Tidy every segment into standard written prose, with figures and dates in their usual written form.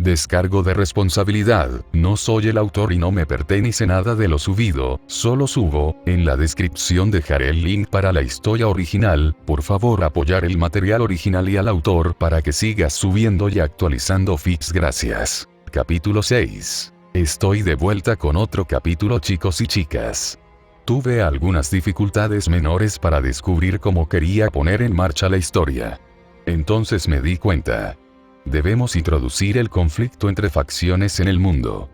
Descargo de responsabilidad, no soy el autor y no me pertenece nada de lo subido, solo subo. En la descripción dejaré el link para la historia original, por favor apoyar el material original y al autor para que sigas subiendo y actualizando feeds, gracias. Capítulo 6. Estoy de vuelta con otro capítulo, chicos y chicas. Tuve algunas dificultades menores para descubrir cómo quería poner en marcha la historia. Entonces me di cuenta. Debemos introducir el conflicto entre facciones en el mundo.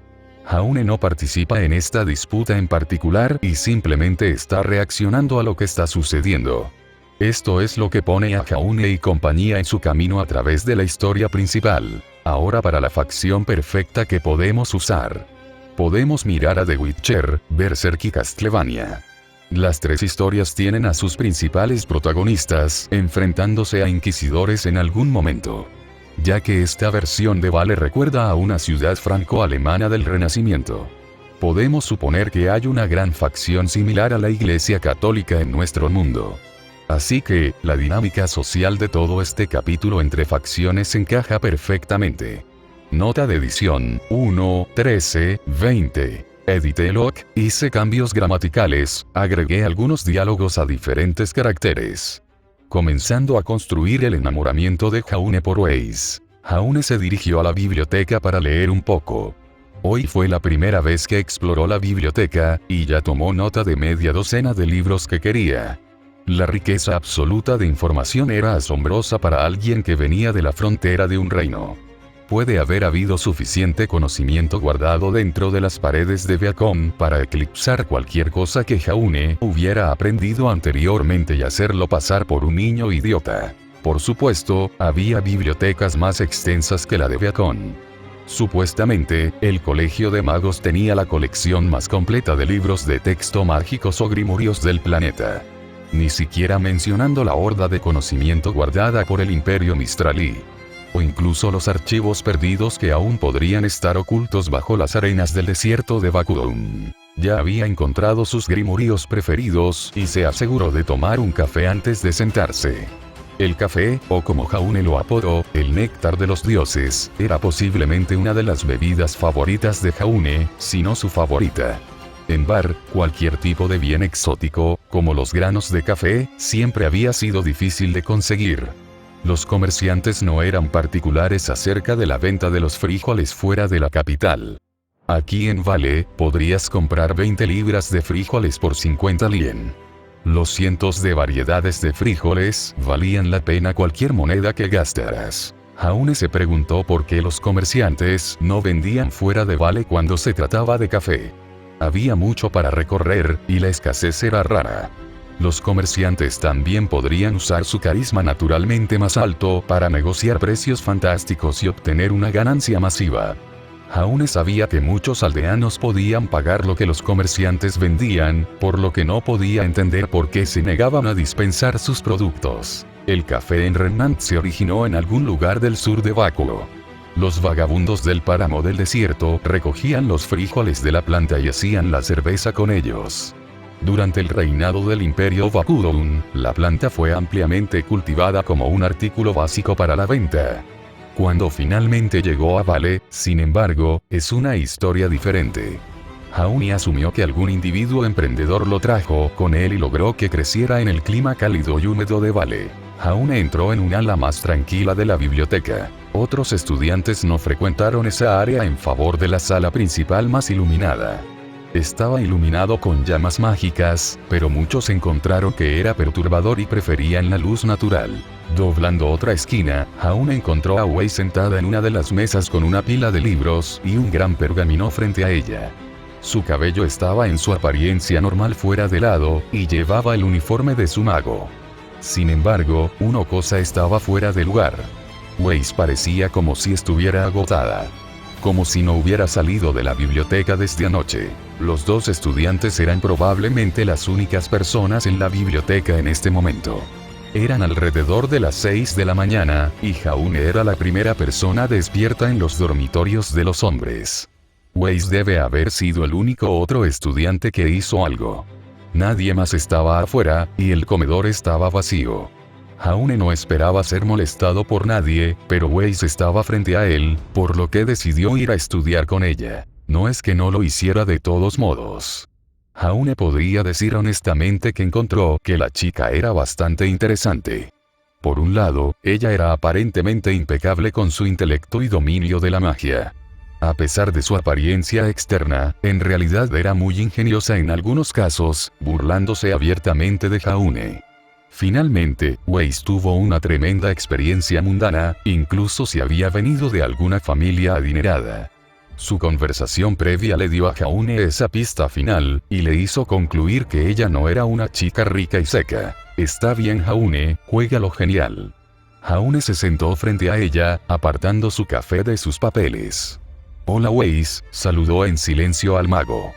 Jaune no participa en esta disputa en particular y simplemente está reaccionando a lo que está sucediendo. Esto es lo que pone a Jaune y compañía en su camino a través de la historia principal. Ahora para la facción perfecta que podemos usar. Podemos mirar a The Witcher, Berserk y Castlevania. Las tres historias tienen a sus principales protagonistas enfrentándose a inquisidores en algún momento. Ya que esta versión de Vale recuerda a una ciudad franco-alemana del Renacimiento. Podemos suponer que hay una gran facción similar a la Iglesia Católica en nuestro mundo. Así que, la dinámica social de todo este capítulo entre facciones encaja perfectamente. Nota de edición, 1.13.20. Edité log, hice cambios gramaticales, agregué algunos diálogos a diferentes caracteres. Comenzando a construir el enamoramiento de Jaune por Weiss. Jaune se dirigió a la biblioteca para leer un poco. Hoy fue la primera vez que exploró la biblioteca, y ya tomó nota de media docena de libros que quería. La riqueza absoluta de información era asombrosa para alguien que venía de la frontera de un reino. Puede haber habido suficiente conocimiento guardado dentro de las paredes de Beacon para eclipsar cualquier cosa que Jaune hubiera aprendido anteriormente y hacerlo pasar por un niño idiota. Por supuesto, había bibliotecas más extensas que la de Beacon. Supuestamente, el Colegio de Magos tenía la colección más completa de libros de texto mágicos o grimorios del planeta. Ni siquiera mencionando la horda de conocimiento guardada por el Imperio Mistralí. O incluso los archivos perdidos que aún podrían estar ocultos bajo las arenas del desierto de Bakudum. Ya había encontrado sus grimorios preferidos y se aseguró de tomar un café antes de sentarse. El café, o como Jaune lo apodó, el néctar de los dioses, era posiblemente una de las bebidas favoritas de Jaune, si no su favorita. En Bar, cualquier tipo de bien exótico, como los granos de café, siempre había sido difícil de conseguir. Los comerciantes no eran particulares acerca de la venta de los frijoles fuera de la capital. Aquí en Vale, podrías comprar 20 libras de frijoles por 50 lien. Los cientos de variedades de frijoles valían la pena cualquier moneda que gastaras. Jaune se preguntó por qué los comerciantes no vendían fuera de Vale cuando se trataba de café. Había mucho para recorrer, y la escasez era rara. Los comerciantes también podrían usar su carisma naturalmente más alto para negociar precios fantásticos y obtener una ganancia masiva. Jaune sabía que muchos aldeanos podían pagar lo que los comerciantes vendían, por lo que no podía entender por qué se negaban a dispensar sus productos. El café en Remnant se originó en algún lugar del sur de Bakulo. Los vagabundos del páramo del desierto recogían los frijoles de la planta y hacían la cerveza con ellos. Durante el reinado del Imperio Bakudum, la planta fue ampliamente cultivada como un artículo básico para la venta. Cuando finalmente llegó a Vale, sin embargo, es una historia diferente. Jaune asumió que algún individuo emprendedor lo trajo con él y logró que creciera en el clima cálido y húmedo de Vale. Jaune entró en un ala más tranquila de la biblioteca. Otros estudiantes no frecuentaron esa área en favor de la sala principal más iluminada. Estaba iluminado con llamas mágicas, pero muchos encontraron que era perturbador y preferían la luz natural. Doblando otra esquina, Jaune encontró a Wei sentada en una de las mesas con una pila de libros y un gran pergamino frente a ella. Su cabello estaba en su apariencia normal fuera de lado, y llevaba el uniforme de su mago. Sin embargo, una cosa estaba fuera de lugar. Wei parecía como si estuviera agotada. Como si no hubiera salido de la biblioteca desde anoche. Los dos estudiantes eran probablemente las únicas personas en la biblioteca en este momento. Eran alrededor de las 6 de la mañana, y Jaune era la primera persona despierta en los dormitorios de los hombres. Weiss debe haber sido el único otro estudiante que hizo algo. Nadie más estaba afuera, y el comedor estaba vacío. Jaune no esperaba ser molestado por nadie, pero Weiss estaba frente a él, por lo que decidió ir a estudiar con ella. No es que no lo hiciera de todos modos. Jaune podría decir honestamente que encontró que la chica era bastante interesante. Por un lado, ella era aparentemente impecable con su intelecto y dominio de la magia. A pesar de su apariencia externa, en realidad era muy ingeniosa en algunos casos, burlándose abiertamente de Jaune. Finalmente, Weiss tuvo una tremenda experiencia mundana, incluso si había venido de alguna familia adinerada. Su conversación previa le dio a Jaune esa pista final, y le hizo concluir que ella no era una chica rica y seca. Está bien Jaune, juégalo genial. Jaune se sentó frente a ella, apartando su café de sus papeles. Hola Weiss, saludó en silencio al mago.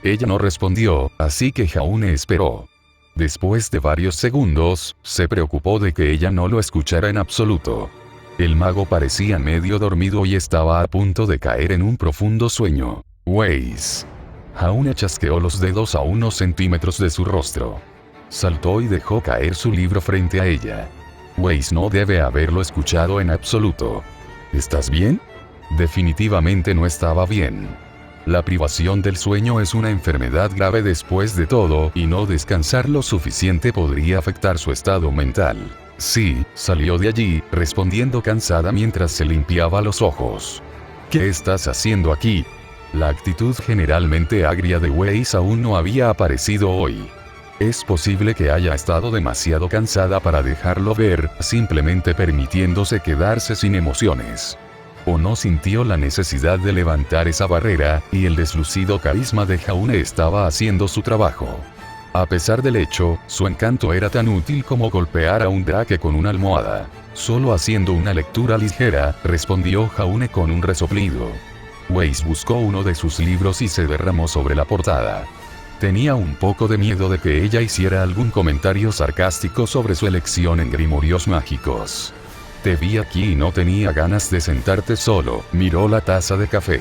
Ella no respondió, así que Jaune esperó. Después de varios segundos, se preocupó de que ella no lo escuchara en absoluto. El mago parecía medio dormido y estaba a punto de caer en un profundo sueño. Weiss. Jaune chasqueó los dedos a unos centímetros de su rostro. Saltó y dejó caer su libro frente a ella. Weiss no debe haberlo escuchado en absoluto. ¿Estás bien? Definitivamente no estaba bien. La privación del sueño es una enfermedad grave después de todo, y no descansar lo suficiente podría afectar su estado mental. Sí, salió de allí, respondiendo cansada mientras se limpiaba los ojos. ¿Qué estás haciendo aquí? La actitud generalmente agria de Weiss aún no había aparecido hoy. Es posible que haya estado demasiado cansada para dejarlo ver, simplemente permitiéndose quedarse sin emociones. O no sintió la necesidad de levantar esa barrera, y el deslucido carisma de Jaune estaba haciendo su trabajo. A pesar del hecho, su encanto era tan útil como golpear a un drake con una almohada. Solo haciendo una lectura ligera, respondió Jaune con un resoplido. Weiss buscó uno de sus libros y se derramó sobre la portada. Tenía un poco de miedo de que ella hiciera algún comentario sarcástico sobre su elección en grimorios mágicos. Te vi aquí y no tenía ganas de sentarte solo, miró la taza de café.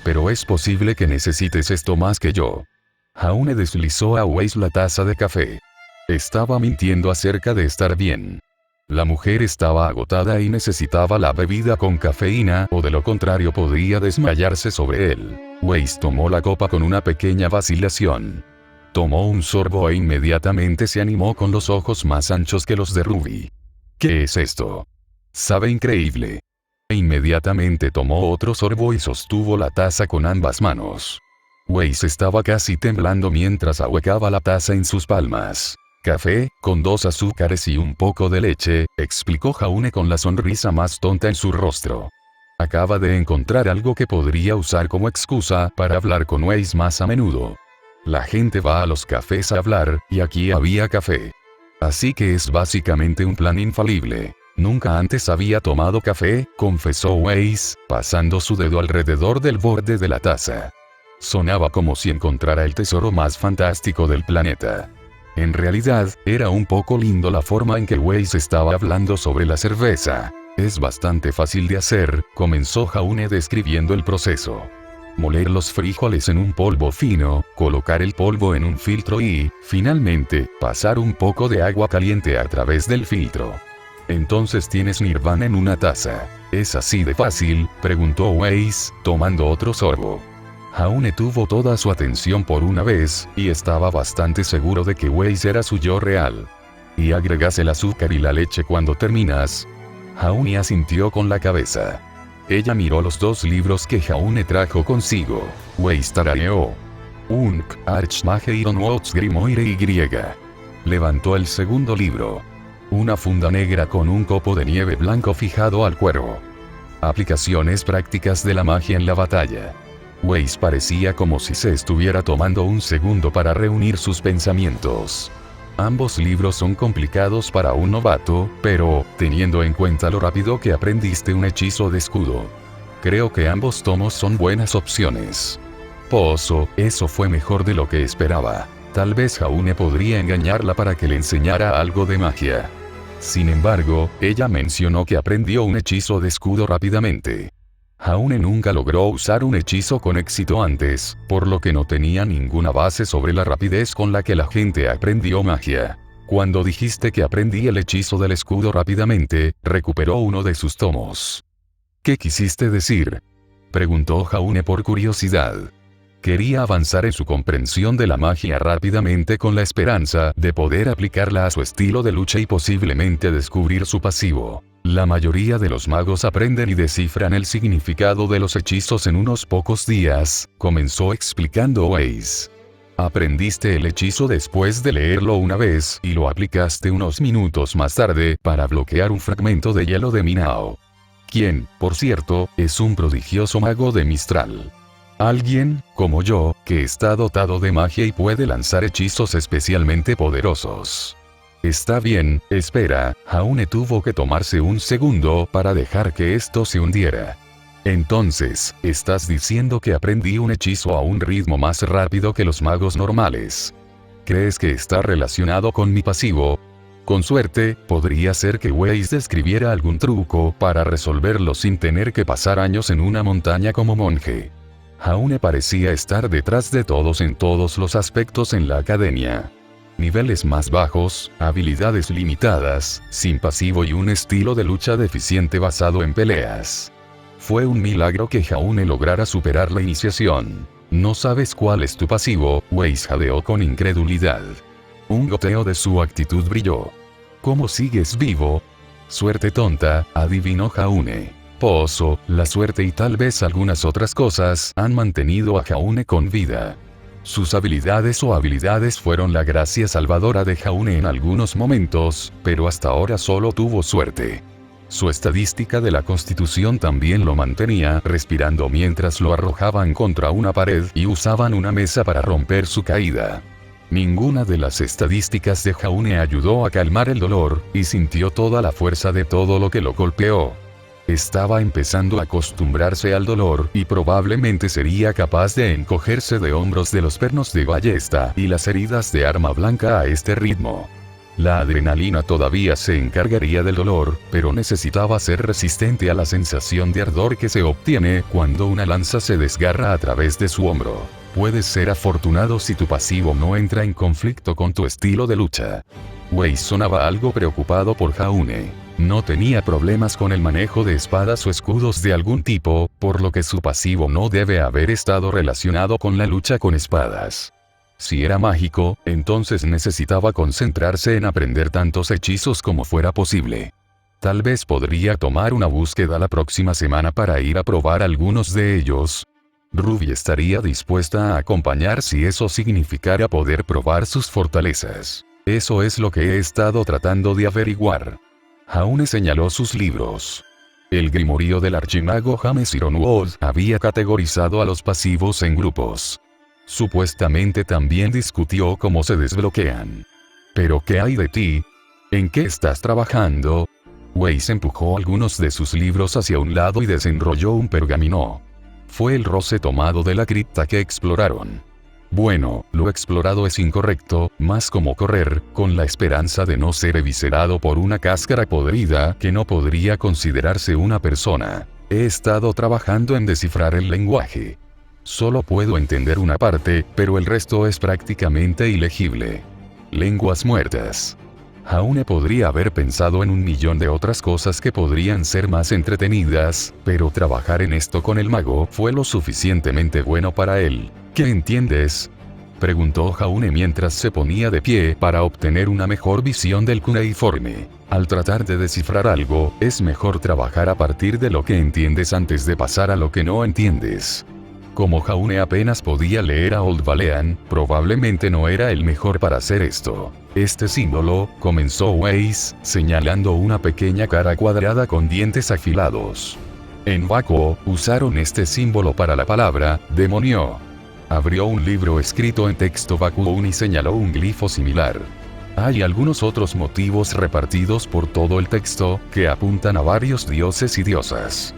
Pero es posible que necesites esto más que yo. Jaune deslizó a Weiss la taza de café. Estaba mintiendo acerca de estar bien. La mujer estaba agotada y necesitaba la bebida con cafeína, o de lo contrario podría desmayarse sobre él. Weiss tomó la copa con una pequeña vacilación. Tomó un sorbo e inmediatamente se animó con los ojos más anchos que los de Ruby. ¿Qué es esto? Sabe increíble. Inmediatamente tomó otro sorbo y sostuvo la taza con ambas manos. Weiss estaba casi temblando mientras ahuecaba la taza en sus palmas. Café, con 2 azúcares y un poco de leche, explicó Jaune con la sonrisa más tonta en su rostro. Acaba de encontrar algo que podría usar como excusa para hablar con Weiss más a menudo. La gente va a los cafés a hablar, y aquí había café. Así que es básicamente un plan infalible. Nunca antes había tomado café, confesó Weiss, pasando su dedo alrededor del borde de la taza. Sonaba como si encontrara el tesoro más fantástico del planeta. En realidad, era un poco lindo la forma en que Weiss estaba hablando sobre la cerveza. Es bastante fácil de hacer, comenzó Jaune describiendo el proceso. Moler los frijoles en un polvo fino, colocar el polvo en un filtro y, finalmente, pasar un poco de agua caliente a través del filtro. Entonces tienes nirvana en una taza. ¿Es así de fácil?, preguntó Weiss, tomando otro sorbo. Jaune tuvo toda su atención por una vez, y estaba bastante seguro de que Weiss era su yo real. ¿Y agregas el azúcar y la leche cuando terminas? Jaune asintió con la cabeza. Ella miró los 2 libros que Jaune trajo consigo. Weiss tarareó. Unk, Archmageiron Wots Grimoire y. Levantó el segundo libro. Una funda negra con un copo de nieve blanco fijado al cuervo. Aplicaciones prácticas de la magia en la batalla. Weiss parecía como si se estuviera tomando un segundo para reunir sus pensamientos. Ambos libros son complicados para un novato, pero, teniendo en cuenta lo rápido que aprendiste un hechizo de escudo, creo que ambos tomos son buenas opciones. Pozo, eso fue mejor de lo que esperaba. Tal vez Jaune podría engañarla para que le enseñara algo de magia. Sin embargo, ella mencionó que aprendió un hechizo de escudo rápidamente. Jaune nunca logró usar un hechizo con éxito antes, por lo que no tenía ninguna base sobre la rapidez con la que la gente aprendió magia. Cuando dijiste que aprendí el hechizo del escudo rápidamente, recuperó uno de sus tomos. ¿Qué quisiste decir?, preguntó Jaune por curiosidad. Quería avanzar en su comprensión de la magia rápidamente con la esperanza de poder aplicarla a su estilo de lucha y posiblemente descubrir su pasivo. La mayoría de los magos aprenden y descifran el significado de los hechizos en unos pocos días, comenzó explicando Weiss. Aprendiste el hechizo después de leerlo una vez y lo aplicaste unos minutos más tarde para bloquear un fragmento de hielo de Minao, quien, por cierto, es un prodigioso mago de Mistral. Alguien, como yo, que está dotado de magia y puede lanzar hechizos especialmente poderosos. Está bien, espera, Jaune tuvo que tomarse un segundo para dejar que esto se hundiera. Entonces, ¿estás diciendo que aprendí un hechizo a un ritmo más rápido que los magos normales? ¿Crees que está relacionado con mi pasivo? Con suerte, podría ser que Weiss describiera algún truco para resolverlo sin tener que pasar años en una montaña como monje. Jaune parecía estar detrás de todos en todos los aspectos en la academia. Niveles más bajos, habilidades limitadas, sin pasivo y un estilo de lucha deficiente basado en peleas. Fue un milagro que Jaune lograra superar la iniciación. ¿No sabes cuál es tu pasivo?, Weiss jadeó con incredulidad. Un goteo de su actitud brilló. ¿Cómo sigues vivo? Suerte tonta, adivinó Jaune. Pozo, la suerte y tal vez algunas otras cosas han mantenido a Jaune con vida. Sus habilidades o habilidades fueron la gracia salvadora de Jaune en algunos momentos, pero hasta ahora solo tuvo suerte. Su estadística de la constitución también lo mantenía respirando mientras lo arrojaban contra una pared y usaban una mesa para romper su caída. Ninguna de las estadísticas de Jaune ayudó a calmar el dolor, y sintió toda la fuerza de todo lo que lo golpeó. Estaba empezando a acostumbrarse al dolor y probablemente sería capaz de encogerse de hombros de los pernos de ballesta y las heridas de arma blanca a este ritmo. La adrenalina todavía se encargaría del dolor, pero necesitaba ser resistente a la sensación de ardor que se obtiene cuando una lanza se desgarra a través de su hombro. Puedes ser afortunado si tu pasivo no entra en conflicto con tu estilo de lucha. Weiss sonaba algo preocupado por Jaune. No tenía problemas con el manejo de espadas o escudos de algún tipo, por lo que su pasivo no debe haber estado relacionado con la lucha con espadas. Si era mágico, entonces necesitaba concentrarse en aprender tantos hechizos como fuera posible. Tal vez podría tomar una búsqueda la próxima semana para ir a probar algunos de ellos. Ruby estaría dispuesta a acompañar si eso significara poder probar sus fortalezas. Eso es lo que he estado tratando de averiguar. Jaune señaló sus libros. El grimorio del archimago James Ironwood había categorizado a los pasivos en grupos. Supuestamente también discutió cómo se desbloquean. ¿Pero qué hay de ti? ¿En qué estás trabajando? Weiss empujó algunos de sus libros hacia un lado y desenrolló un pergamino. Fue el roce tomado de la cripta que exploraron. Bueno, lo explorado es incorrecto, más como correr, con la esperanza de no ser eviscerado por una cáscara podrida que no podría considerarse una persona. He estado trabajando en descifrar el lenguaje. Solo puedo entender una parte, pero el resto es prácticamente ilegible. Lenguas muertas. Jaune podría haber pensado en un millón de otras cosas que podrían ser más entretenidas, pero trabajar en esto con el mago fue lo suficientemente bueno para él. ¿Qué entiendes?, preguntó Jaune mientras se ponía de pie para obtener una mejor visión del cuneiforme. Al tratar de descifrar algo, es mejor trabajar a partir de lo que entiendes antes de pasar a lo que no entiendes. Como Jaune apenas podía leer a Old Valean, probablemente no era el mejor para hacer esto. Este símbolo, comenzó Weiss, señalando una pequeña cara cuadrada con dientes afilados. En Bakuo, usaron este símbolo para la palabra demonio. Abrió un libro escrito en texto Bakuon y señaló un glifo similar. Hay algunos otros motivos repartidos por todo el texto, que apuntan a varios dioses y diosas.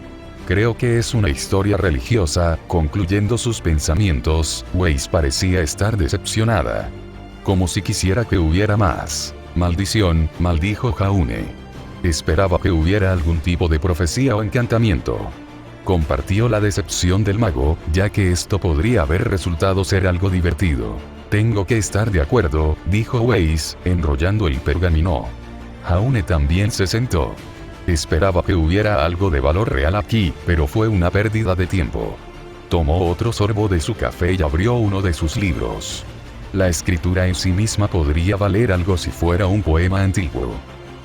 Creo que es una historia religiosa, concluyendo sus pensamientos. Weiss parecía estar decepcionada. Como si quisiera que hubiera más. Maldición, maldijo Jaune. Esperaba que hubiera algún tipo de profecía o encantamiento. Compartió la decepción del mago, ya que esto podría haber resultado ser algo divertido. Tengo que estar de acuerdo, dijo Weiss, enrollando el pergamino. Jaune también se sentó. Esperaba que hubiera algo de valor real aquí, pero fue una pérdida de tiempo. Tomó otro sorbo de su café y abrió uno de sus libros. La escritura en sí misma podría valer algo si fuera un poema antiguo.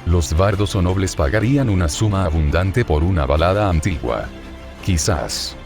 Los bardos o nobles pagarían una suma abundante por una balada antigua. Quizás.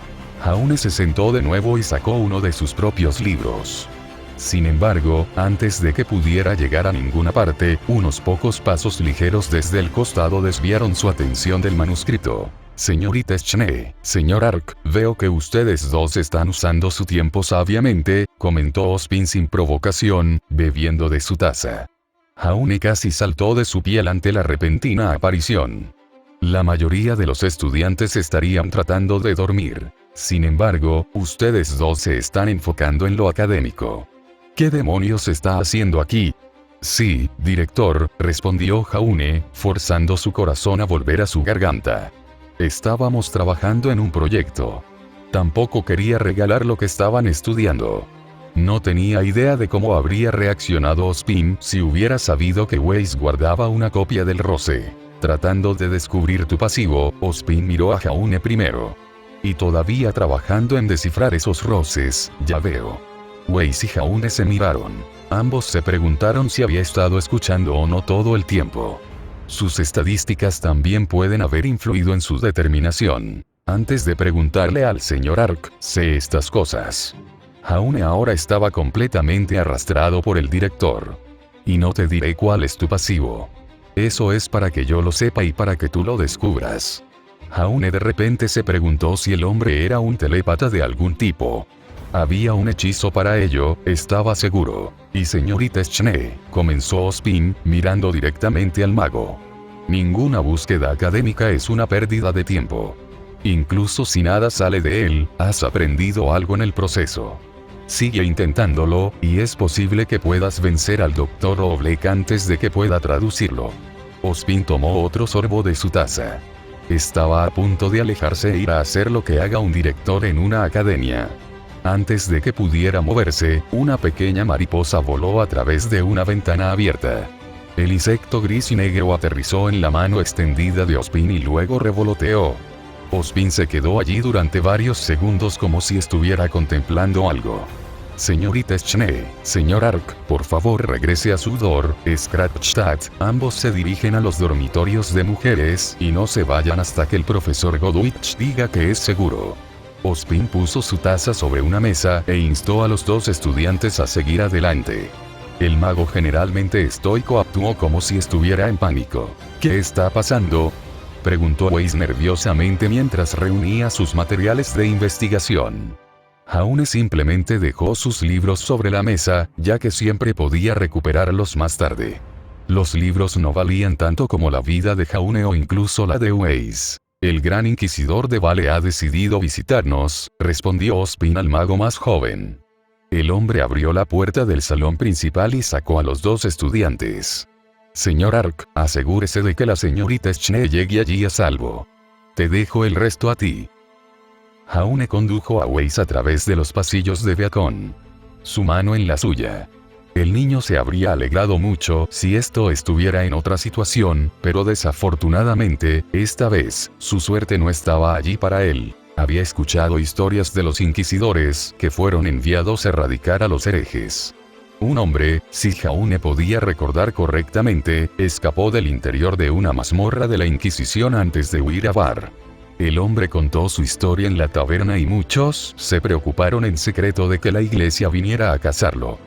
Jaune se sentó de nuevo y sacó uno de sus propios libros. Sin embargo, antes de que pudiera llegar a ninguna parte, unos pocos pasos ligeros desde el costado desviaron su atención del manuscrito. Señorita Schnee, señor Ark, veo que ustedes dos están usando su tiempo sabiamente, comentó Ozpin sin provocación, bebiendo de su taza. Jaune casi saltó de su piel ante la repentina aparición. La mayoría de los estudiantes estarían tratando de dormir. Sin embargo, ustedes dos se están enfocando en lo académico. ¿Qué demonios está haciendo aquí? Sí, director, respondió Jaune, forzando su corazón a volver a su garganta. Estábamos trabajando en un proyecto. Tampoco quería regalar lo que estaban estudiando. No tenía idea de cómo habría reaccionado Ozpin si hubiera sabido que Weiss guardaba una copia del roce. Tratando de descubrir tu pasivo, Ozpin miró a Jaune primero. Y todavía trabajando en descifrar esos roces, ya veo. Weiss y Jaune se miraron. Ambos se preguntaron si había estado escuchando o no todo el tiempo. Sus estadísticas también pueden haber influido en su determinación. Antes de preguntarle al señor Ark, sé estas cosas. Jaune ahora estaba completamente arrastrado por el director. Y no te diré cuál es tu pasivo. Eso es para que yo lo sepa y para que tú lo descubras. Jaune de repente se preguntó si el hombre era un telépata de algún tipo. Había un hechizo para ello, estaba seguro. Y señorita Schnee, comenzó Ozpin, mirando directamente al mago. Ninguna búsqueda académica es una pérdida de tiempo. Incluso si nada sale de él, has aprendido algo en el proceso. Sigue intentándolo, y es posible que puedas vencer al Dr. Oblek antes de que pueda traducirlo. Ozpin tomó otro sorbo de su taza. Estaba a punto de alejarse e ir a hacer lo que haga un director en una academia. Antes de que pudiera moverse, una pequeña mariposa voló a través de una ventana abierta. El insecto gris y negro aterrizó en la mano extendida de Ozpin y luego revoloteó. Ozpin se quedó allí durante varios segundos como si estuviera contemplando algo. Señorita Schnee, señor Ark, por favor regrese a Sudor, Scratchstadt, ambos se dirigen a los dormitorios de mujeres y no se vayan hasta que el profesor Godwich diga que es seguro. Ozpin puso su taza sobre una mesa e instó a los dos estudiantes a seguir adelante. El mago generalmente estoico actuó como si estuviera en pánico. ¿Qué está pasando?, preguntó Weiss nerviosamente mientras reunía sus materiales de investigación. Jaune simplemente dejó sus libros sobre la mesa, ya que siempre podía recuperarlos más tarde. Los libros no valían tanto como la vida de Jaune o incluso la de Weiss. El gran inquisidor de Vale ha decidido visitarnos, respondió Ozpin al mago más joven. El hombre abrió la puerta del salón principal y sacó a los dos estudiantes. Señor Ark, asegúrese de que la señorita Schnee llegue allí a salvo. Te dejo el resto a ti. Jaune condujo a Weiss a través de los pasillos de Beacon. Su mano en la suya. El niño se habría alegrado mucho si esto estuviera en otra situación, pero desafortunadamente, esta vez, su suerte no estaba allí para él. Había escuchado historias de los inquisidores que fueron enviados a erradicar a los herejes. Un hombre, si Jaune podía recordar correctamente, escapó del interior de una mazmorra de la Inquisición antes de huir a Bar. El hombre contó su historia en la taberna y muchos se preocuparon en secreto de que la iglesia viniera a cazarlo.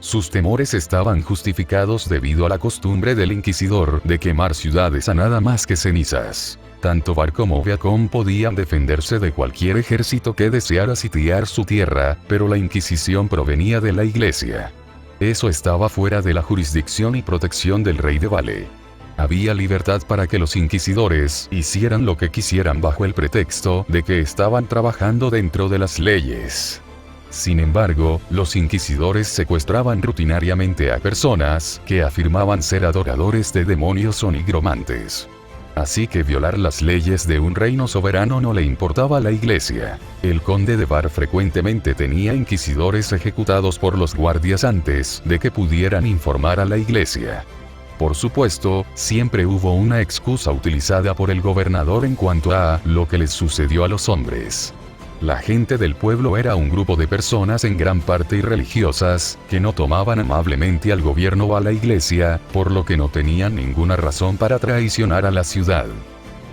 Sus temores estaban justificados debido a la costumbre del inquisidor de quemar ciudades a nada más que cenizas. Tanto Bar como Beacon podían defenderse de cualquier ejército que deseara sitiar su tierra, pero la Inquisición provenía de la iglesia. Eso estaba fuera de la jurisdicción y protección del rey de Vale. Había libertad para que los inquisidores hicieran lo que quisieran bajo el pretexto de que estaban trabajando dentro de las leyes. Sin embargo, los inquisidores secuestraban rutinariamente a personas que afirmaban ser adoradores de demonios o nigromantes. Así que violar las leyes de un reino soberano no le importaba a la iglesia. El conde de Bar frecuentemente tenía inquisidores ejecutados por los guardias antes de que pudieran informar a la iglesia. Por supuesto, siempre hubo una excusa utilizada por el gobernador en cuanto a lo que les sucedió a los hombres. La gente del pueblo era un grupo de personas en gran parte irreligiosas, que no tomaban amablemente al gobierno o a la iglesia, por lo que no tenían ninguna razón para traicionar a la ciudad.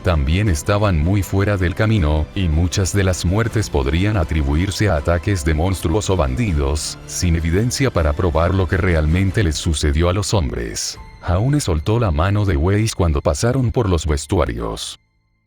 También estaban muy fuera del camino, y muchas de las muertes podrían atribuirse a ataques de monstruos o bandidos, sin evidencia para probar lo que realmente les sucedió a los hombres. Jaune soltó la mano de Weiss cuando pasaron por los vestuarios.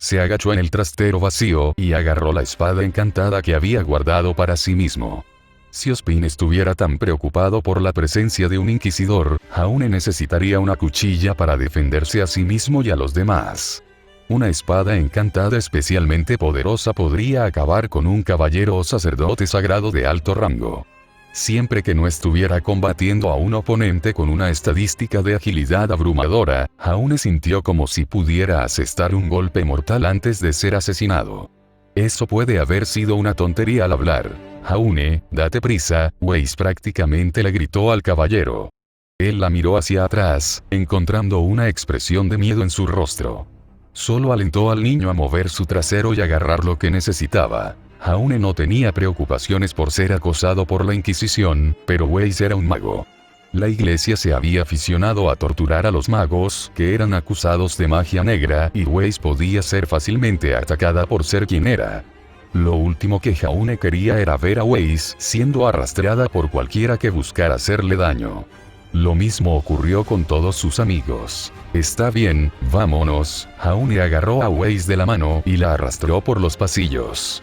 Se agachó en el trastero vacío y agarró la espada encantada que había guardado para sí mismo. Si Ozpin estuviera tan preocupado por la presencia de un inquisidor, Jaune necesitaría una cuchilla para defenderse a sí mismo y a los demás. Una espada encantada especialmente poderosa podría acabar con un caballero o sacerdote sagrado de alto rango. Siempre que no estuviera combatiendo a un oponente con una estadística de agilidad abrumadora, Jaune sintió como si pudiera asestar un golpe mortal antes de ser asesinado. Eso puede haber sido una tontería al hablar. Jaune, date prisa, Weiss prácticamente le gritó al caballero. Él la miró hacia atrás, encontrando una expresión de miedo en su rostro. Solo alentó al niño a mover su trasero y agarrar lo que necesitaba. Jaune no tenía preocupaciones por ser acosado por la Inquisición, pero Weiss era un mago. La iglesia se había aficionado a torturar a los magos, que eran acusados de magia negra, y Weiss podía ser fácilmente atacada por ser quien era. Lo último que Jaune quería era ver a Weiss siendo arrastrada por cualquiera que buscara hacerle daño. Lo mismo ocurrió con todos sus amigos. Está bien, vámonos. Jaune agarró a Weiss de la mano y la arrastró por los pasillos.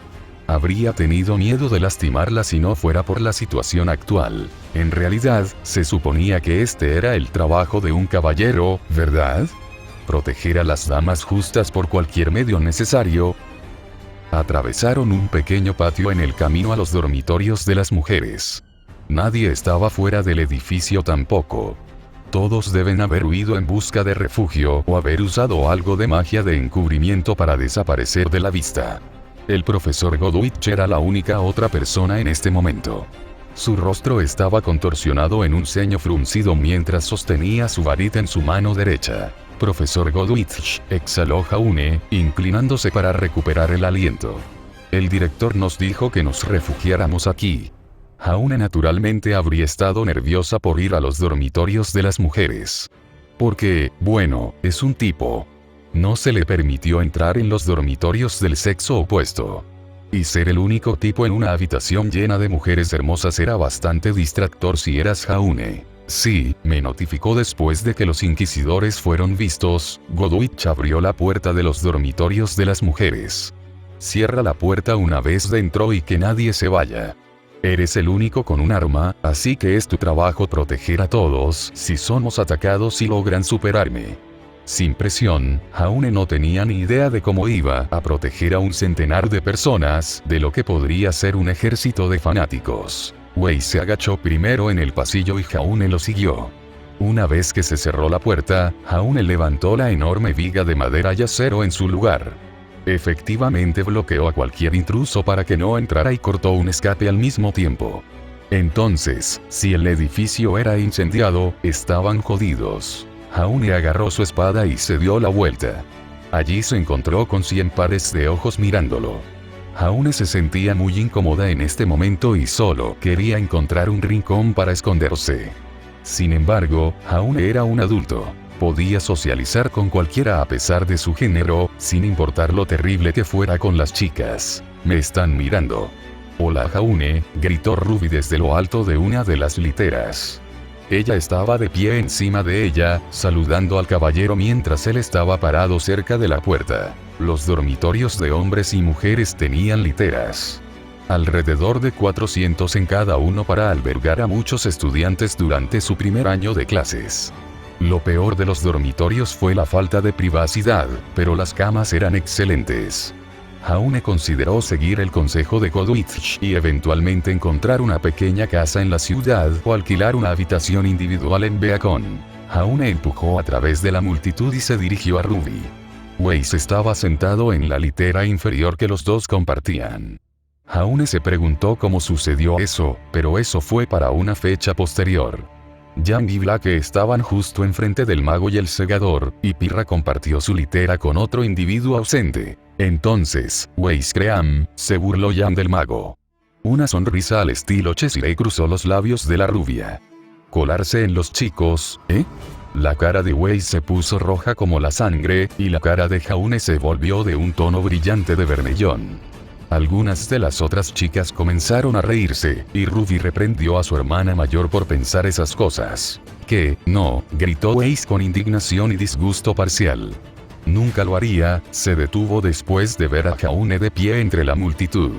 Habría tenido miedo de lastimarla si no fuera por la situación actual. En realidad, se suponía que este era el trabajo de un caballero, ¿verdad? Proteger a las damas justas por cualquier medio necesario. Atravesaron un pequeño patio en el camino a los dormitorios de las mujeres. Nadie estaba fuera del edificio tampoco. Todos deben haber huido en busca de refugio o haber usado algo de magia de encubrimiento para desaparecer de la vista. El profesor Godwich era la única otra persona en este momento. Su rostro estaba contorsionado en un ceño fruncido mientras sostenía su varita en su mano derecha. Profesor Godwich, exhaló Jaune, inclinándose para recuperar el aliento. El director nos dijo que nos refugiáramos aquí. Jaune naturalmente habría estado nerviosa por ir a los dormitorios de las mujeres. Porque, bueno, es un tipo. No se le permitió entrar en los dormitorios del sexo opuesto. Y ser el único tipo en una habitación llena de mujeres hermosas era bastante distractor si eras Jaune. Sí, me notificó después de que los inquisidores fueron vistos. Godwich abrió la puerta de los dormitorios de las mujeres. Cierra la puerta una vez dentro y que nadie se vaya. Eres el único con un arma, así que es tu trabajo proteger a todos si somos atacados y logran superarme. Sin presión, Jaune no tenía ni idea de cómo iba a proteger a un centenar de personas de lo que podría ser un ejército de fanáticos. Weiss se agachó primero en el pasillo y Jaune lo siguió. Una vez que se cerró la puerta, Jaune levantó la enorme viga de madera y acero en su lugar. Efectivamente bloqueó a cualquier intruso para que no entrara y cortó un escape al mismo tiempo. Entonces, si el edificio era incendiado, estaban jodidos. Jaune agarró su espada y se dio la vuelta. Allí se encontró con 100 pares de ojos mirándolo. Jaune se sentía muy incómoda en este momento y solo quería encontrar un rincón para esconderse. Sin embargo, Jaune era un adulto. Podía socializar con cualquiera a pesar de su género, sin importar lo terrible que fuera con las chicas. Me están mirando. Hola Jaune, gritó Ruby desde lo alto de una de las literas. Ella estaba de pie encima de ella, saludando al caballero mientras él estaba parado cerca de la puerta. Los dormitorios de hombres y mujeres tenían literas. Alrededor de 400 en cada uno para albergar a muchos estudiantes durante su primer año de clases. Lo peor de los dormitorios fue la falta de privacidad, pero las camas eran excelentes. Jaune consideró seguir el consejo de Godwich y eventualmente encontrar una pequeña casa en la ciudad o alquilar una habitación individual en Beacon. Jaune empujó a través de la multitud y se dirigió a Ruby. Weiss estaba sentado en la litera inferior que los dos compartían. Jaune se preguntó cómo sucedió eso, pero eso fue para una fecha posterior. Yang y Blake estaban justo enfrente del mago y el segador, y Pirra compartió su litera con otro individuo ausente. Entonces, Weiss Cream, se burló Yang del mago. Una sonrisa al estilo Cheshire cruzó los labios de la rubia. ¿Colarse en los chicos, eh? La cara de Weiss se puso roja como la sangre, y la cara de Jaune se volvió de un tono brillante de vermellón. Algunas de las otras chicas comenzaron a reírse, y Ruby reprendió a su hermana mayor por pensar esas cosas. «¿Qué? No», gritó Weiss con indignación y disgusto parcial. «Nunca lo haría», se detuvo después de ver a Jaune de pie entre la multitud.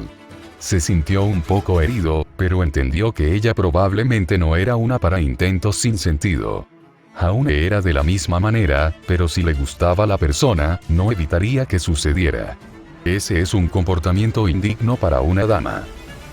Se sintió un poco herido, pero entendió que ella probablemente no era una para intentos sin sentido. Jaune era de la misma manera, pero si le gustaba la persona, no evitaría que sucediera. Ese es un comportamiento indigno para una dama.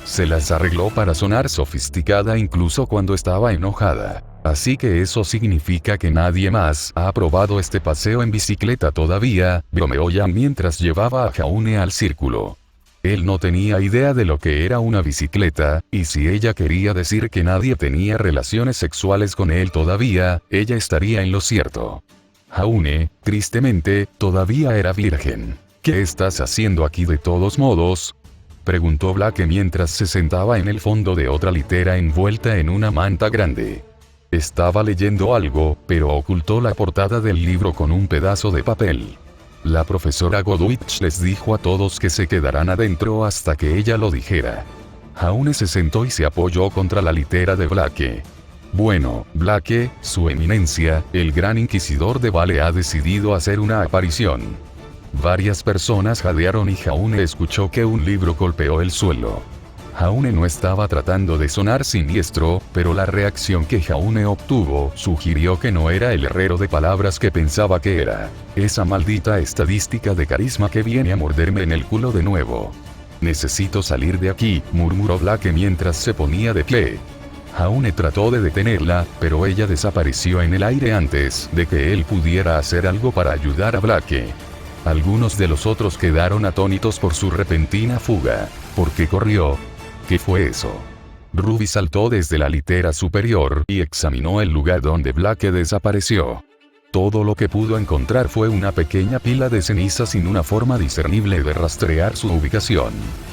Se las arregló para sonar sofisticada incluso cuando estaba enojada. Así que eso significa que nadie más ha aprobado este paseo en bicicleta todavía, bromeó Yang mientras llevaba a Jaune al círculo. Él no tenía idea de lo que era una bicicleta, y si ella quería decir que nadie tenía relaciones sexuales con él todavía, ella estaría en lo cierto. Jaune, tristemente, todavía era virgen. ¿Qué estás haciendo aquí de todos modos?, preguntó Blake mientras se sentaba en el fondo de otra litera envuelta en una manta grande. Estaba leyendo algo, pero ocultó la portada del libro con un pedazo de papel. La profesora Godwich les dijo a todos que se quedaran adentro hasta que ella lo dijera. Jaune se sentó y se apoyó contra la litera de Blake. Bueno, Blake, su eminencia, el gran inquisidor de Vale ha decidido hacer una aparición. Varias personas jadearon y Jaune escuchó que un libro golpeó el suelo. Jaune no estaba tratando de sonar siniestro, pero la reacción que Jaune obtuvo sugirió que no era el herrero de palabras que pensaba que era. Esa maldita estadística de carisma que viene a morderme en el culo de nuevo. Necesito salir de aquí, murmuró Blake mientras se ponía de pie. Jaune trató de detenerla, pero ella desapareció en el aire antes de que él pudiera hacer algo para ayudar a Blake. Algunos de los otros quedaron atónitos por su repentina fuga. ¿Por qué corrió? ¿Qué fue eso? Ruby saltó desde la litera superior y examinó el lugar donde Blake desapareció. Todo lo que pudo encontrar fue una pequeña pila de ceniza sin una forma discernible de rastrear su ubicación.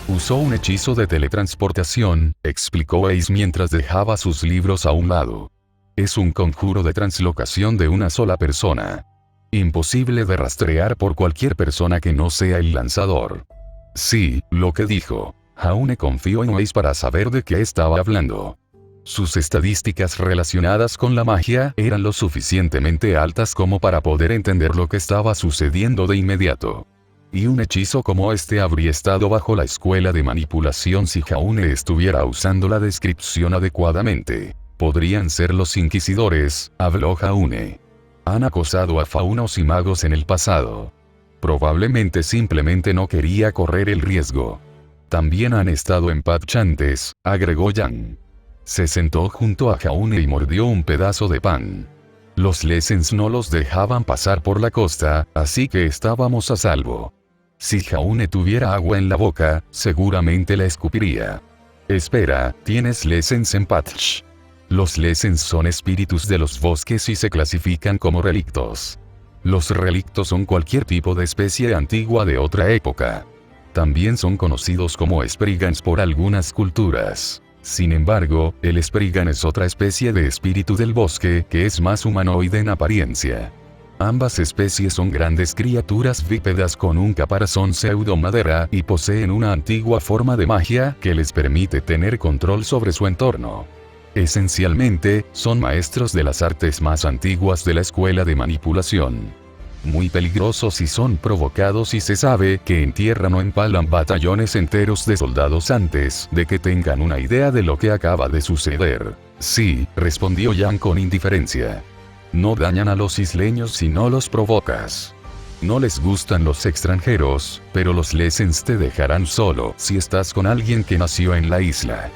Usó un hechizo de teletransportación, explicó Ace mientras dejaba sus libros a un lado. Es un conjuro de translocación de una sola persona. Imposible de rastrear por cualquier persona que no sea el lanzador. Sí, lo que dijo. Jaune confió en Weiss para saber de qué estaba hablando. Sus estadísticas relacionadas con la magia eran lo suficientemente altas como para poder entender lo que estaba sucediendo de inmediato. Y un hechizo como este habría estado bajo la escuela de manipulación si Jaune estuviera usando la descripción adecuadamente. Podrían ser los inquisidores, habló Jaune. Han acosado a faunos y magos en el pasado. Probablemente simplemente no quería correr el riesgo. También han estado en Patch antes, agregó Yang. Se sentó junto a Jaune y mordió un pedazo de pan. Los Lessens no los dejaban pasar por la costa, así que estábamos a salvo. Si Jaune tuviera agua en la boca, seguramente la escupiría. Espera, ¿tienes Lessens en Patch? Los Lessens son espíritus de los bosques y se clasifican como relictos. Los relictos son cualquier tipo de especie antigua de otra época. También son conocidos como Spriggans por algunas culturas. Sin embargo, el Spriggan es otra especie de espíritu del bosque que es más humanoide en apariencia. Ambas especies son grandes criaturas bípedas con un caparazón pseudo-madera y poseen una antigua forma de magia que les permite tener control sobre su entorno. Esencialmente, son maestros de las artes más antiguas de la escuela de manipulación. Muy peligrosos y son provocados y se sabe que entierran o empalan batallones enteros de soldados antes de que tengan una idea de lo que acaba de suceder. Sí, respondió Yang con indiferencia. No dañan a los isleños si no los provocas. No les gustan los extranjeros, pero los Lessens te dejarán solo si estás con alguien que nació en la isla.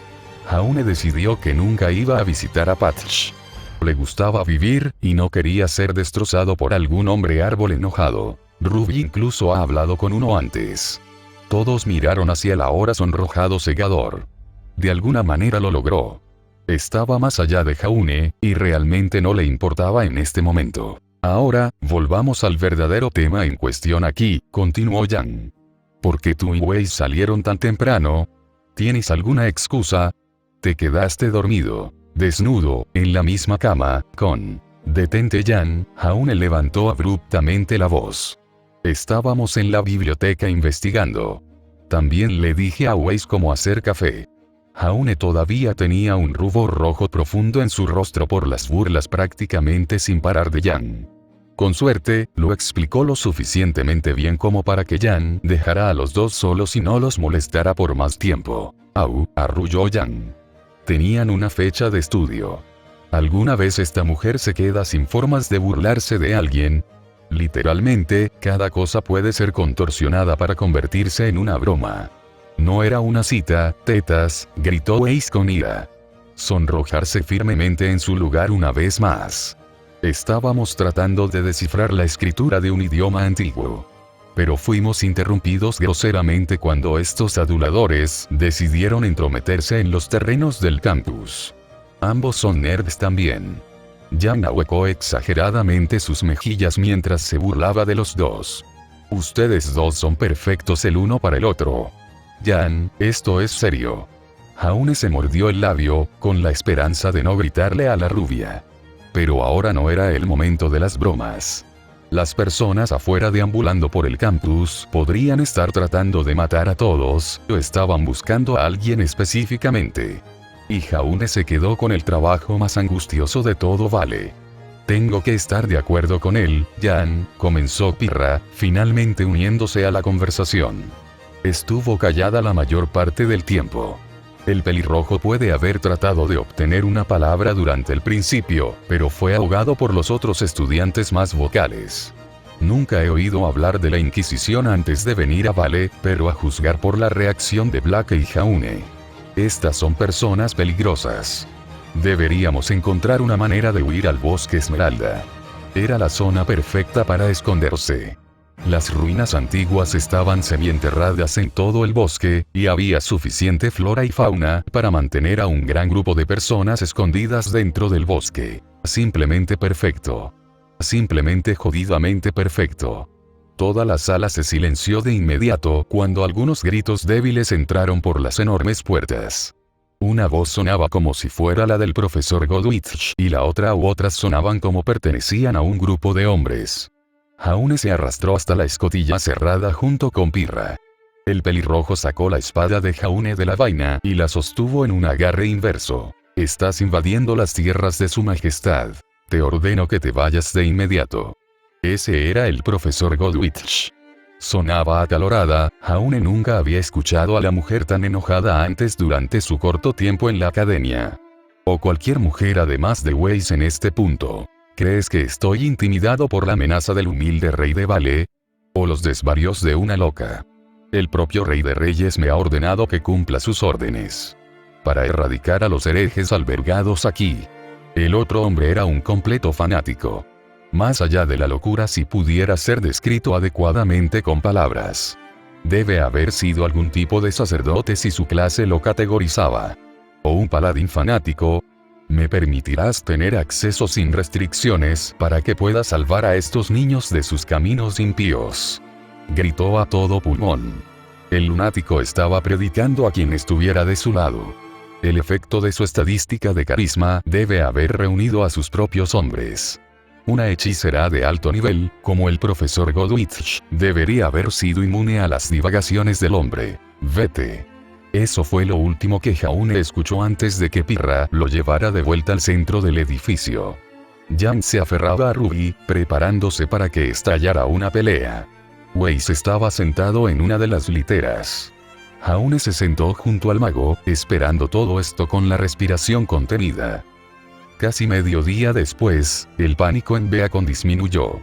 Jaune decidió que nunca iba a visitar a Patch. Le gustaba vivir, y no quería ser destrozado por algún hombre árbol enojado. Ruby incluso ha hablado con uno antes. Todos miraron hacia el ahora sonrojado segador. De alguna manera lo logró. Estaba más allá de Jaune, y realmente no le importaba en este momento. Ahora, volvamos al verdadero tema en cuestión aquí, continuó Yang. ¿Por qué tú y Wei salieron tan temprano? ¿Tienes alguna excusa? Te quedaste dormido, desnudo, en la misma cama, con... Detente Yang, Jaune levantó abruptamente la voz. Estábamos en la biblioteca investigando. También le dije a Wei cómo hacer café. Jaune todavía tenía un rubor rojo profundo en su rostro por las burlas prácticamente sin parar de Yang. Con suerte, lo explicó lo suficientemente bien como para que Yang dejara a los dos solos y no los molestara por más tiempo. Au, arrulló Yang. Tenían una fecha de estudio. ¿Alguna vez esta mujer se queda sin formas de burlarse de alguien? Literalmente, cada cosa puede ser contorsionada para convertirse en una broma. No era una cita, tetas, gritó Wei con ira. Sonrojarse firmemente en su lugar una vez más. Estábamos tratando de descifrar la escritura de un idioma antiguo. Pero fuimos interrumpidos groseramente cuando estos aduladores decidieron entrometerse en los terrenos del campus. Ambos son nerds también. Yang ahuecó exageradamente sus mejillas mientras se burlaba de los dos. Ustedes dos son perfectos el uno para el otro. Yang, esto es serio. Jaune se mordió el labio, con la esperanza de no gritarle a la rubia. Pero ahora no era el momento de las bromas. Las personas afuera deambulando por el campus podrían estar tratando de matar a todos, o estaban buscando a alguien específicamente. Y Jaune se quedó con el trabajo más angustioso de todo. Vale. Tengo que estar de acuerdo con él, Yang, comenzó Pirra, finalmente uniéndose a la conversación. Estuvo callada la mayor parte del tiempo. El pelirrojo puede haber tratado de obtener una palabra durante el principio, pero fue ahogado por los otros estudiantes más vocales. Nunca he oído hablar de la Inquisición antes de venir a Vale, pero a juzgar por la reacción de Black y Jaune. Estas son personas peligrosas. Deberíamos encontrar una manera de huir al bosque Esmeralda. Era la zona perfecta para esconderse. Las ruinas antiguas estaban semienterradas en todo el bosque, y había suficiente flora y fauna para mantener a un gran grupo de personas escondidas dentro del bosque. Simplemente perfecto. Simplemente jodidamente perfecto. Toda la sala se silenció de inmediato cuando algunos gritos débiles entraron por las enormes puertas. Una voz sonaba como si fuera la del profesor Godwitch, y la otra u otras sonaban como pertenecían a un grupo de hombres. Jaune se arrastró hasta la escotilla cerrada junto con Pirra. El pelirrojo sacó la espada de Jaune de la vaina y la sostuvo en un agarre inverso. Estás invadiendo las tierras de su majestad. Te ordeno que te vayas de inmediato. Ese era el profesor Godwitch. Sonaba acalorada. Jaune nunca había escuchado a la mujer tan enojada antes durante su corto tiempo en la academia. O cualquier mujer además de Wei en este punto. ¿Crees que estoy intimidado por la amenaza del humilde rey de Vale? ¿O los desvarios de una loca? El propio rey de reyes me ha ordenado que cumpla sus órdenes. Para erradicar a los herejes albergados aquí. El otro hombre era un completo fanático. Más allá de la locura si pudiera ser descrito adecuadamente con palabras. Debe haber sido algún tipo de sacerdote si su clase lo categorizaba. O un paladín fanático. Me permitirás tener acceso sin restricciones para que pueda salvar a estos niños de sus caminos impíos. Gritó a todo pulmón. El lunático estaba predicando a quien estuviera de su lado. El efecto de su estadística de carisma debe haber reunido a sus propios hombres. Una hechicera de alto nivel, como el profesor Godwitch, debería haber sido inmune a las divagaciones del hombre. Vete. Eso fue lo último que Jaune escuchó antes de que Pirra lo llevara de vuelta al centro del edificio. Yang se aferraba a Ruby, preparándose para que estallara una pelea. Wei estaba sentado en una de las literas. Jaune se sentó junto al mago, esperando todo esto con la respiración contenida. Casi mediodía después, el pánico en Beacon disminuyó.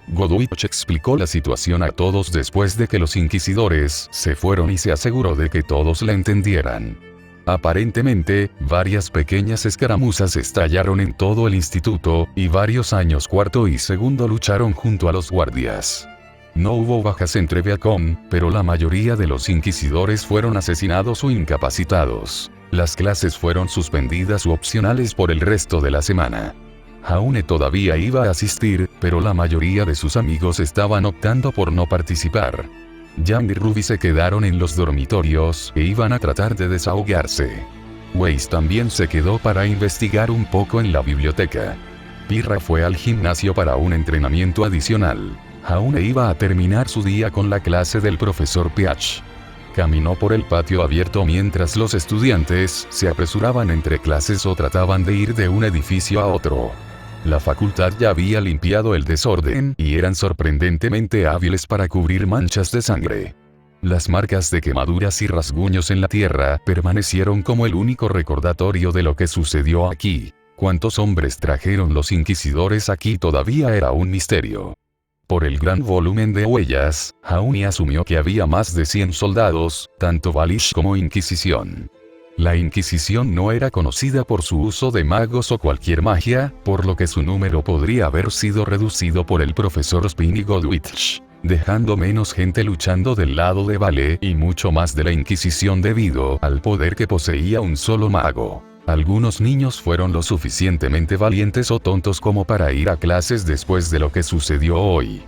Godwitch explicó la situación a todos después de que los inquisidores se fueron y se aseguró de que todos la entendieran. Aparentemente, varias pequeñas escaramuzas estallaron en todo el instituto, y varios años cuarto y segundo lucharon junto a los guardias. No hubo bajas entre Viacom, pero la mayoría de los inquisidores fueron asesinados o incapacitados. Las clases fueron suspendidas u opcionales por el resto de la semana. Jaune todavía iba a asistir, pero la mayoría de sus amigos estaban optando por no participar. Yang y Ruby se quedaron en los dormitorios e iban a tratar de desahogarse. Weiss también se quedó para investigar un poco en la biblioteca. Pirra fue al gimnasio para un entrenamiento adicional. Jaune iba a terminar su día con la clase del profesor Peach. Caminó por el patio abierto mientras los estudiantes se apresuraban entre clases o trataban de ir de un edificio a otro. La facultad ya había limpiado el desorden y eran sorprendentemente hábiles para cubrir manchas de sangre. Las marcas de quemaduras y rasguños en la tierra permanecieron como el único recordatorio de lo que sucedió aquí. ¿Cuántos hombres trajeron los inquisidores aquí? Todavía era un misterio. Por el gran volumen de huellas, Jaune asumió que había más de 100 soldados, tanto Valish como Inquisición. La Inquisición no era conocida por su uso de magos o cualquier magia, por lo que su número podría haber sido reducido por el profesor Spin y Godwitch, dejando menos gente luchando del lado de Vale y mucho más de la Inquisición debido al poder que poseía un solo mago. Algunos niños fueron lo suficientemente valientes o tontos como para ir a clases después de lo que sucedió hoy.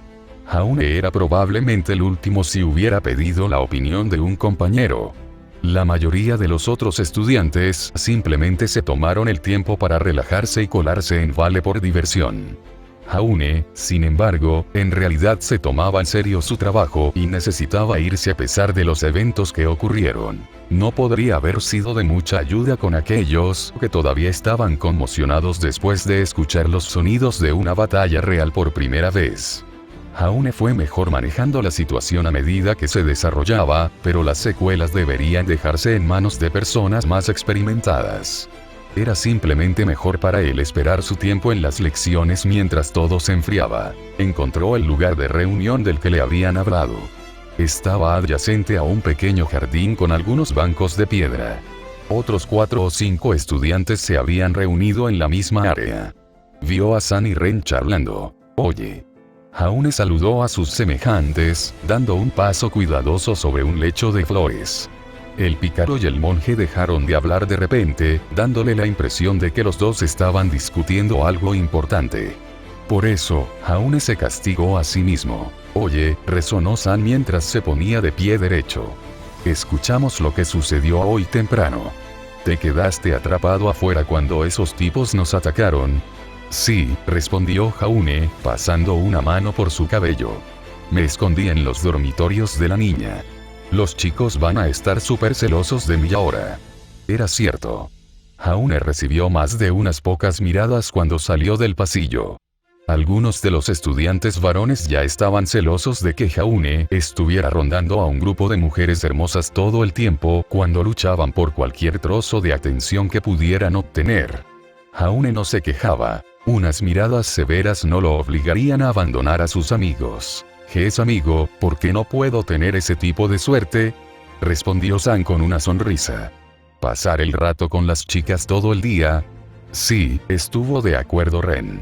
Jaune era probablemente el último si hubiera pedido la opinión de un compañero. La mayoría de los otros estudiantes simplemente se tomaron el tiempo para relajarse y colarse en Vale por diversión. Jaune, sin embargo, en realidad se tomaba en serio su trabajo y necesitaba irse a pesar de los eventos que ocurrieron. No podría haber sido de mucha ayuda con aquellos que todavía estaban conmocionados después de escuchar los sonidos de una batalla real por primera vez. Jaune fue mejor manejando la situación a medida que se desarrollaba, pero las secuelas deberían dejarse en manos de personas más experimentadas. Era simplemente mejor para él esperar su tiempo en las lecciones mientras todo se enfriaba. Encontró el lugar de reunión del que le habían hablado. Estaba adyacente a un pequeño jardín con algunos bancos de piedra. Otros 4 o 5 estudiantes se habían reunido en la misma área. Vio a San y Ren charlando. Oye. Jaune saludó a sus semejantes, dando un paso cuidadoso sobre un lecho de flores. El pícaro y el monje dejaron de hablar de repente, dándole la impresión de que los dos estaban discutiendo algo importante. Por eso, Jaune se castigó a sí mismo. Oye, resonó San mientras se ponía de pie derecho. Escuchamos lo que sucedió hoy temprano. ¿Te quedaste atrapado afuera cuando esos tipos nos atacaron? Sí, respondió Jaune, pasando una mano por su cabello. Me escondí en los dormitorios de la niña. Los chicos van a estar súper celosos de mí ahora. Era cierto. Jaune recibió más de unas pocas miradas cuando salió del pasillo. Algunos de los estudiantes varones ya estaban celosos de que Jaune estuviera rondando a un grupo de mujeres hermosas todo el tiempo cuando luchaban por cualquier trozo de atención que pudieran obtener. Jaune no se quejaba. Unas miradas severas no lo obligarían a abandonar a sus amigos. ¿Es amigo, por qué no puedo tener ese tipo de suerte? Respondió San con una sonrisa. ¿Pasar el rato con las chicas todo el día? Sí, estuvo de acuerdo Ren.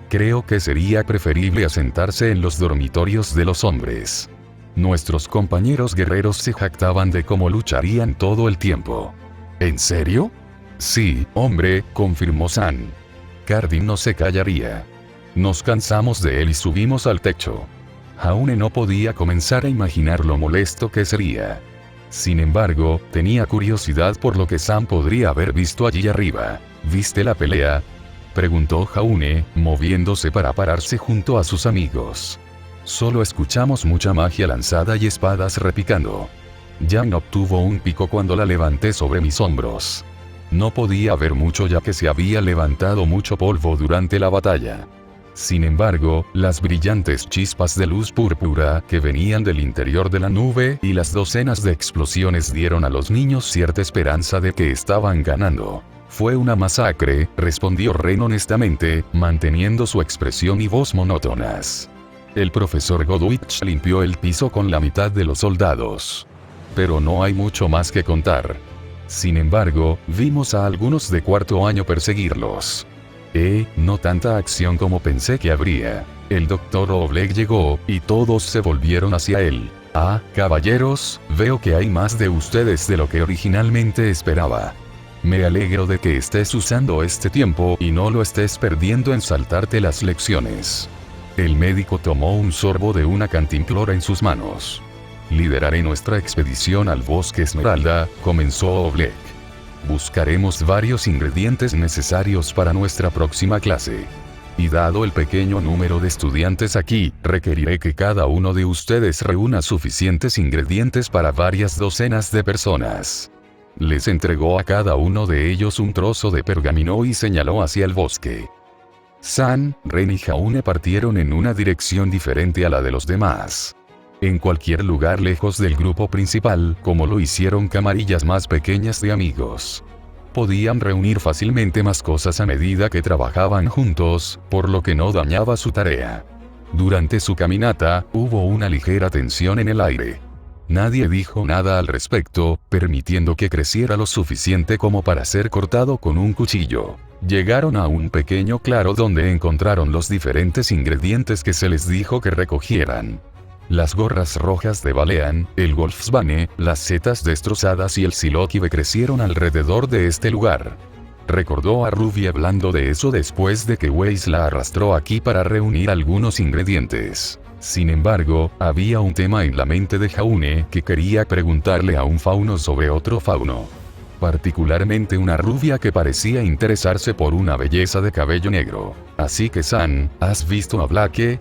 Creo que sería preferible asentarse en los dormitorios de los hombres. Nuestros compañeros guerreros se jactaban de cómo lucharían todo el tiempo. ¿En serio? Sí, hombre, confirmó San. Cardin no se callaría. Nos cansamos de él y subimos al techo. Jaune no podía comenzar a imaginar lo molesto que sería. Sin embargo, tenía curiosidad por lo que Sam podría haber visto allí arriba. ¿Viste la pelea?, preguntó Jaune, moviéndose para pararse junto a sus amigos. Solo escuchamos mucha magia lanzada y espadas repicando. Yang obtuvo un pico cuando la levanté sobre mis hombros. No podía ver mucho ya que se había levantado mucho polvo durante la batalla. Sin embargo, las brillantes chispas de luz púrpura que venían del interior de la nube y las docenas de explosiones dieron a los niños cierta esperanza de que estaban ganando. Fue una masacre, respondió Ren honestamente, manteniendo su expresión y voz monótonas. El profesor Godwitch limpió el piso con la mitad de los soldados. Pero no hay mucho más que contar. Sin embargo, vimos a algunos de cuarto año perseguirlos. No tanta acción como pensé que habría. El Dr. Oleg llegó, y todos se volvieron hacia él. Ah, caballeros, veo que hay más de ustedes de lo que originalmente esperaba. Me alegro de que estés usando este tiempo y no lo estés perdiendo en saltarte las lecciones. El médico tomó un sorbo de una cantimplora en sus manos. Lideraré nuestra expedición al bosque Esmeralda, comenzó Oleg. Buscaremos varios ingredientes necesarios para nuestra próxima clase. Y dado el pequeño número de estudiantes aquí, requeriré que cada uno de ustedes reúna suficientes ingredientes para varias docenas de personas. Les entregó a cada uno de ellos un trozo de pergamino y señaló hacia el bosque. San, Ren y Jaune partieron en una dirección diferente a la de los demás. En cualquier lugar lejos del grupo principal, como lo hicieron camarillas más pequeñas de amigos. Podían reunir fácilmente más cosas a medida que trabajaban juntos, por lo que no dañaba su tarea. Durante su caminata, hubo una ligera tensión en el aire. Nadie dijo nada al respecto, permitiendo que creciera lo suficiente como para ser cortado con un cuchillo. Llegaron a un pequeño claro donde encontraron los diferentes ingredientes que se les dijo que recogieran. Las gorras rojas de Balean, el Wolfsbane, las setas destrozadas y el Siloquive crecieron alrededor de este lugar. Recordó a Ruby hablando de eso después de que Weiss la arrastró aquí para reunir algunos ingredientes. Sin embargo, había un tema en la mente de Jaune que quería preguntarle a un fauno sobre otro fauno. Particularmente una rubia que parecía interesarse por una belleza de cabello negro. Así que San, ¿has visto a Blake?,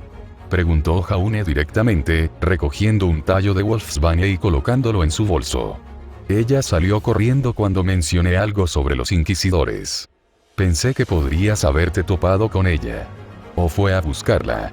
preguntó Jaune directamente, recogiendo un tallo de Wolfsbane y colocándolo en su bolso. Ella salió corriendo cuando mencioné algo sobre los inquisidores. Pensé que podrías haberte topado con ella. ¿O fue a buscarla?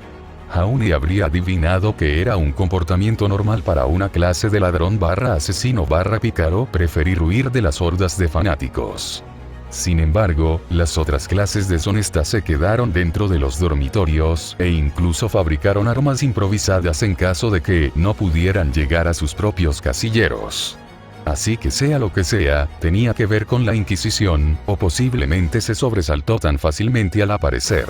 Jaune habría adivinado que era un comportamiento normal para una clase de ladrón / asesino / pícaro preferir huir de las hordas de fanáticos. Sin embargo, las otras clases deshonestas se quedaron dentro de los dormitorios, e incluso fabricaron armas improvisadas en caso de que no pudieran llegar a sus propios casilleros. Así que sea lo que sea, tenía que ver con la Inquisición, o posiblemente se sobresaltó tan fácilmente al aparecer.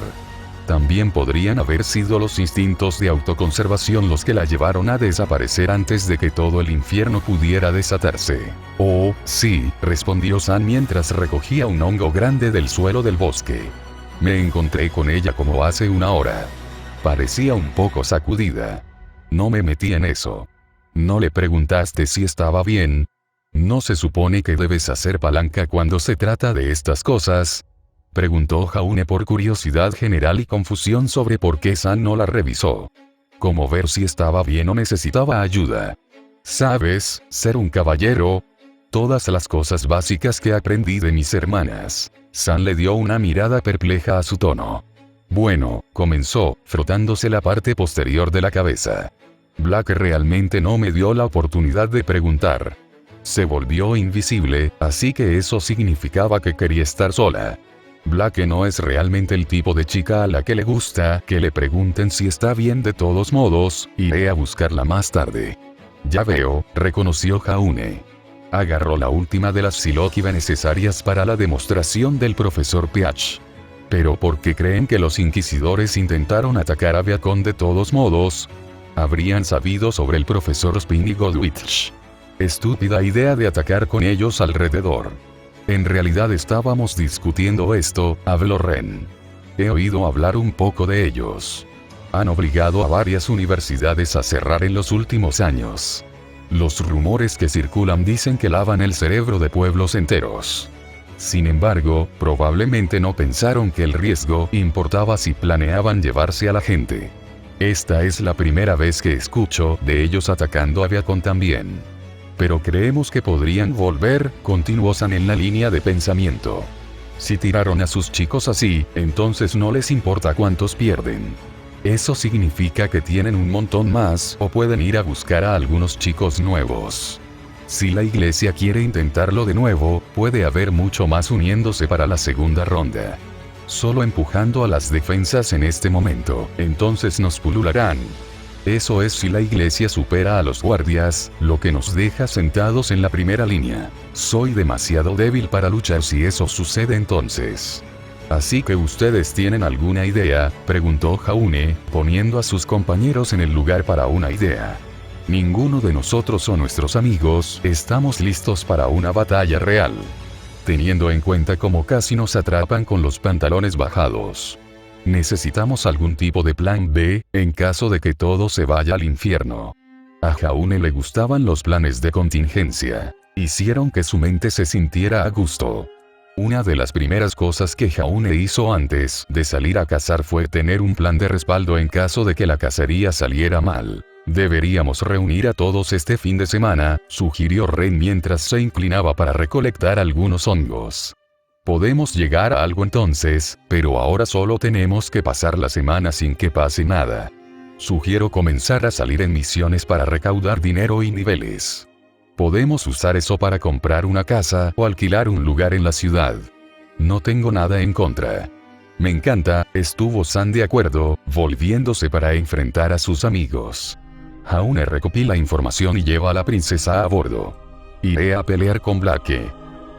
También podrían haber sido los instintos de autoconservación los que la llevaron a desaparecer antes de que todo el infierno pudiera desatarse. Oh, sí, respondió San mientras recogía un hongo grande del suelo del bosque. Me encontré con ella como hace una hora. Parecía un poco sacudida. No me metí en eso. ¿No le preguntaste si estaba bien? ¿No se supone que debes hacer palanca cuando se trata de estas cosas?, preguntó Jaune por curiosidad general y confusión sobre por qué San no la revisó. Como ver si estaba bien o necesitaba ayuda. ¿Sabes, ser un caballero? Todas las cosas básicas que aprendí de mis hermanas. San le dio una mirada perpleja a su tono. Bueno, comenzó, frotándose la parte posterior de la cabeza. Black realmente no me dio la oportunidad de preguntar. Se volvió invisible, así que eso significaba que quería estar sola. Blake no es realmente el tipo de chica a la que le gusta que le pregunten si está bien. De todos modos, iré a buscarla más tarde. Ya veo, reconoció Jaune. Agarró la última de las Siloquive necesarias para la demostración del profesor Peach. Pero ¿por qué creen que los inquisidores intentaron atacar a Beacon de todos modos? Habrían sabido sobre el profesor Spin y Godwitch. Estúpida idea de atacar con ellos alrededor. En realidad estábamos discutiendo esto, habló Ren. He oído hablar un poco de ellos. Han obligado a varias universidades a cerrar en los últimos años. Los rumores que circulan dicen que lavan el cerebro de pueblos enteros. Sin embargo, probablemente no pensaron que el riesgo importaba si planeaban llevarse a la gente. Esta es la primera vez que escucho de ellos atacando a Beacon también. Pero creemos que podrían volver, continuó San en la línea de pensamiento. Si tiraron a sus chicos así, entonces no les importa cuántos pierden. Eso significa que tienen un montón más, o pueden ir a buscar a algunos chicos nuevos. Si la iglesia quiere intentarlo de nuevo, puede haber mucho más uniéndose para la segunda ronda. Solo empujando a las defensas en este momento, entonces nos pulularán. Eso es si la iglesia supera a los guardias, lo que nos deja sentados en la primera línea. Soy demasiado débil para luchar si eso sucede entonces. ¿Así que ustedes tienen alguna idea?, preguntó Jaune, poniendo a sus compañeros en el lugar para una idea. Ninguno de nosotros o nuestros amigos estamos listos para una batalla real. Teniendo en cuenta cómo casi nos atrapan con los pantalones bajados. Necesitamos algún tipo de plan B, en caso de que todo se vaya al infierno. A Jaune le gustaban los planes de contingencia. Hicieron que su mente se sintiera a gusto. Una de las primeras cosas que Jaune hizo antes de salir a cazar fue tener un plan de respaldo en caso de que la cacería saliera mal. Deberíamos reunir a todos este fin de semana, sugirió Ren mientras se inclinaba para recolectar algunos hongos. Podemos llegar a algo entonces, pero ahora solo tenemos que pasar la semana sin que pase nada. Sugiero comenzar a salir en misiones para recaudar dinero y niveles. Podemos usar eso para comprar una casa o alquilar un lugar en la ciudad. No tengo nada en contra. Me encanta, estuvo San de acuerdo, volviéndose para enfrentar a sus amigos. Jaune recopila información y lleva a la princesa a bordo. Iré a pelear con Blake.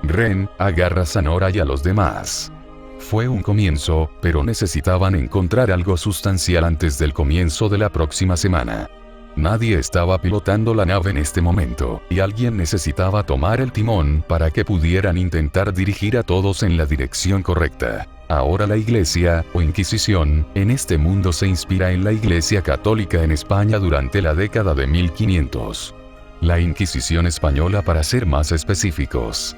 Ren, agarra a Nora y a los demás. Fue un comienzo, pero necesitaban encontrar algo sustancial antes del comienzo de la próxima semana. Nadie estaba pilotando la nave en este momento, y alguien necesitaba tomar el timón para que pudieran intentar dirigir a todos en la dirección correcta. Ahora la Iglesia, o Inquisición, en este mundo se inspira en la Iglesia Católica en España durante la década de 1500. La Inquisición española para ser más específicos.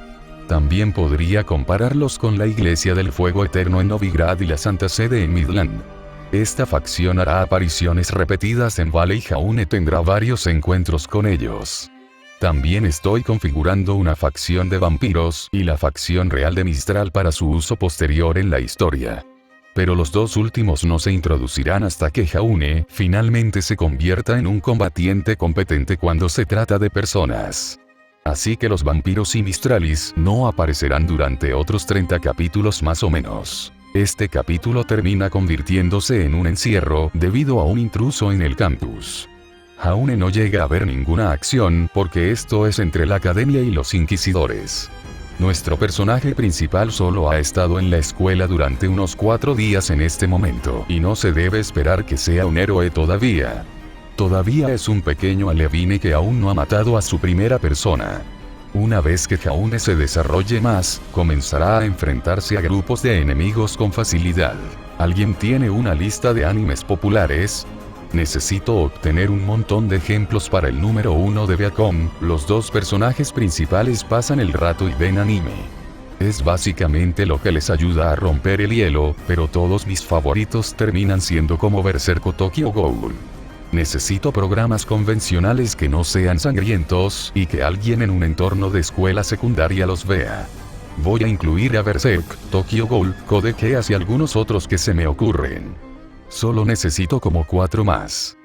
También podría compararlos con la Iglesia del Fuego Eterno en Novigrad y la Santa Sede en Midland. Esta facción hará apariciones repetidas en Vale y Jaune tendrá varios encuentros con ellos. También estoy configurando una facción de vampiros y la facción real de Mistral para su uso posterior en la historia. Pero los dos últimos no se introducirán hasta que Jaune finalmente se convierta en un combatiente competente cuando se trata de personas. Así que los vampiros y Mistralis no aparecerán durante otros 30 capítulos más o menos. Este capítulo termina convirtiéndose en un encierro debido a un intruso en el campus. Jaune no llega a ver ninguna acción porque esto es entre la academia y los inquisidores. Nuestro personaje principal solo ha estado en la escuela durante unos 4 días en este momento y no se debe esperar que sea un héroe todavía. Todavía es un pequeño alevine que aún no ha matado a su primera persona. Una vez que Jaune se desarrolle más, comenzará a enfrentarse a grupos de enemigos con facilidad. ¿Alguien tiene una lista de animes populares? Necesito obtener un montón de ejemplos para el número 1 de Viacom. Los dos personajes principales pasan el rato y ven anime. Es básicamente lo que les ayuda a romper el hielo, pero todos mis favoritos terminan siendo como Berserk o Tokyo Ghoul. Necesito programas convencionales que no sean sangrientos y que alguien en un entorno de escuela secundaria los vea. Voy a incluir a Berserk, Tokyo Ghoul, Code Geass y algunos otros que se me ocurren. Solo necesito como 4 más.